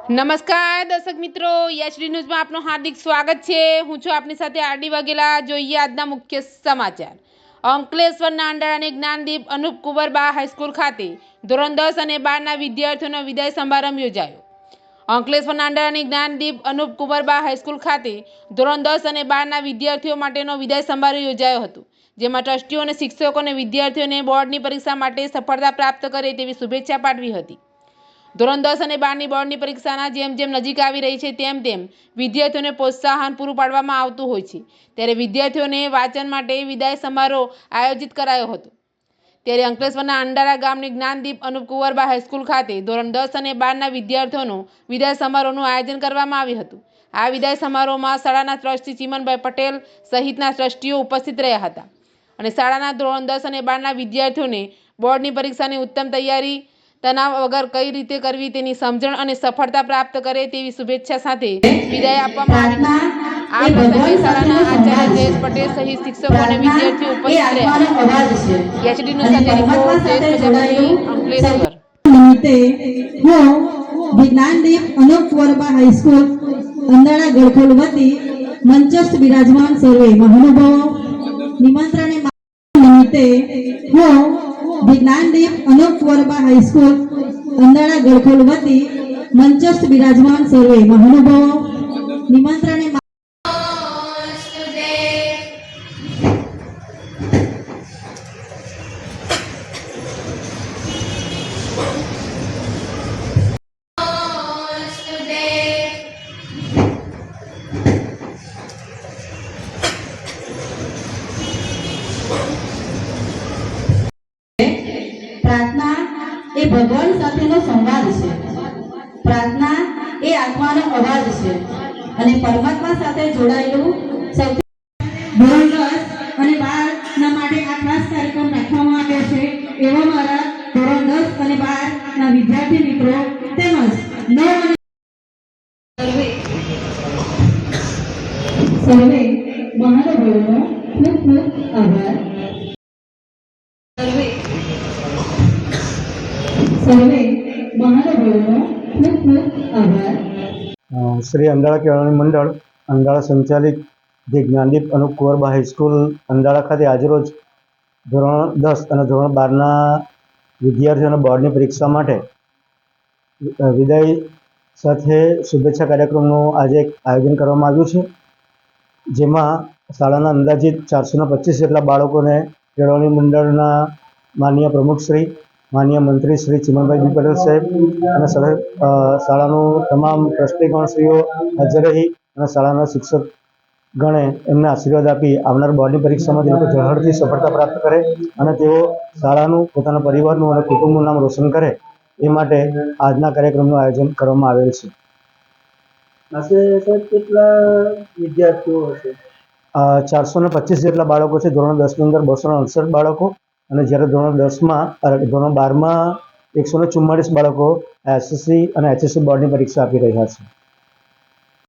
નમસ્કાર દર્શક મિત્રો, એચડી ન્યૂઝમાં આપનું હાર્દિક સ્વાગત છે। હું છું આપની સાથે આરડી વાઘેલા। જોઈએ આજના મુખ્ય સમાચાર। અંકલેશ્વરના અંડાળાની જ્ઞાનદીપ અનુપ કુંવરબા હાઈસ્કૂલ ખાતે ધોરણ 10 અને 12ના વિદ્યાર્થીઓનો વિદાય સમારંભ યોજાયો। અંકલેશ્વરના અંડાળાની જ્ઞાનદીપ અનુપ કુંવરબા હાઈસ્કૂલ ખાતે ધોરણ 10 અને 12ના વિદ્યાર્થીઓ માટેનો વિદાય સમારોહ યોજાયો હતો, જેમાં ટ્રસ્ટીઓ અને શિક્ષકો અને વિદ્યાર્થીઓને બોર્ડની પરીક્ષા માટે સફળતા પ્રાપ્ત કરે તેવી શુભેચ્છા પાઠવી હતી। ધોરણ 10 અને 12ની બોર્ડની પરીક્ષાના જેમ નજીક આવી રહી છે તેમ વિદ્યાર્થીઓને પ્રોત્સાહન પૂરું પાડવામાં આવતું હોય છે, ત્યારે વિદ્યાર્થીઓને વાંચન માટે વિદાય સમારોહ આયોજિત કરાયો હતો। ત્યારે અંકલેશ્વરના અંડાળા ગામની જ્ઞાનદીપ અનુપ કુંવરબા હાઈસ્કૂલ ખાતે ધોરણ 10 અને 12ના વિદ્યાર્થીઓનો વિદાય સમારોહનું આયોજન કરવામાં આવ્યું હતું। આ વિદાય સમારોહમાં શાળાના ટ્રસ્ટી ચિમનભાઈ પટેલ સહિતના ટ્રસ્ટીઓ ઉપસ્થિત રહ્યા હતા અને શાળાના ધોરણ 10 અને 12ના વિદ્યાર્થીઓને બોર્ડની પરીક્ષાની ઉત્તમ તૈયારી તણાવ વગર કઈ રીતે કરવી તેની સમજણ અને સફળતા પ્રાપ્ત કરે તેવી શુભેચ્છા સાથે વિદાય આપવામાં આવી હતી। આ પ્રસંગે શાળાના આચાર્ય જયેશ પટેલ સહિત શિક્ષકો અને વિદ્યાર્થીઓ ઉપસ્થિત રહ્યા। એચડી ન્યૂઝ સાથે રિપોર્ટ જયેશ પ્રજાપતિ, અંકલેશ્વર। જ્ઞાનદીપ અનુપ કુંવરબા હાઈસ્કૂલ અંડાળા ગળખોલ વતી મંચસ્થ બિરાજમાન સર્વે મહાનુભાવો નિમંત્રણે નિમિત્તે હું જ્ઞાનદીપ અનુપ કુંવરબા હાઈસ્કૂલ અંડાળા ગળખોલ વતી મંચસ્થ બિરાજમાન સર્વે મહાનુભાવો નિમંત્રણે પ્રાર્થના એ ભગવાન સાથેનો સંવાદ છે। પ્રાર્થના એ આત્માનો અવાજ છે અને પરમાત્મા સાથે જોડાયેલું સૌથી ધોરણ 10 અને 12ના માટે આ ખાસ કાર્યક્રમ રાખવામાં આવ્યો છે। એવા મારા ધોરણ 10 અને 12ના વિદ્યાર્થી મિત્રો તેમજ 9 સર્વે મહાનુભાવોનો ખૂબ ખૂબ આભાર। શ્રી અંડાળા કેળવણી મંડળ અંડાળા સંચાલિત જે જ્ઞાનદીપ અનુપ કુંવરબા હાઈસ્કૂલ અંડાળા ખાતે આજરોજ ધોરણ 10 અને ધોરણ 12ના વિદ્યાર્થીઓને બોર્ડની પરીક્ષા માટે વિદાય સાથે શુભેચ્છા કાર્યક્રમનું આજે આયોજન કરવામાં આવ્યું છે, જેમાં શાળાના અંદાજિત 425 જેટલા બાળકોને કેળવણી મંડળના માનનીય પ્રમુખશ્રી, માનનીય મંત્રી શ્રી ચિમનભાઈ પટેલ સાહેબ અને શાળાનું તમામ ટ્રસ્ટીગણશ્રીઓ હાજર રહી અને શાળાના શિક્ષક ગણે એમને આશીર્વાદ આપી આવનાર બોર્ડની પરીક્ષામાં તે લોકો ઝળહળતી સફળતા પ્રાપ્ત કરે અને તેઓ શાળાનું, પોતાના પરિવારનું અને કુટુંબનું નામ રોશન કરે એ માટે આજના કાર્યક્રમનું આયોજન કરવામાં આવેલ છે। કેટલા વિદ્યાર્થીઓ હશે? 425 જેટલા બાળકો છે। ધોરણ 10ની અંદર 268 બાળકો અને જ્યારે ધોરણ 12માં 144 બાળકો એસએસસી અને એચએસસી બોર્ડની પરીક્ષા આપી રહ્યા છે।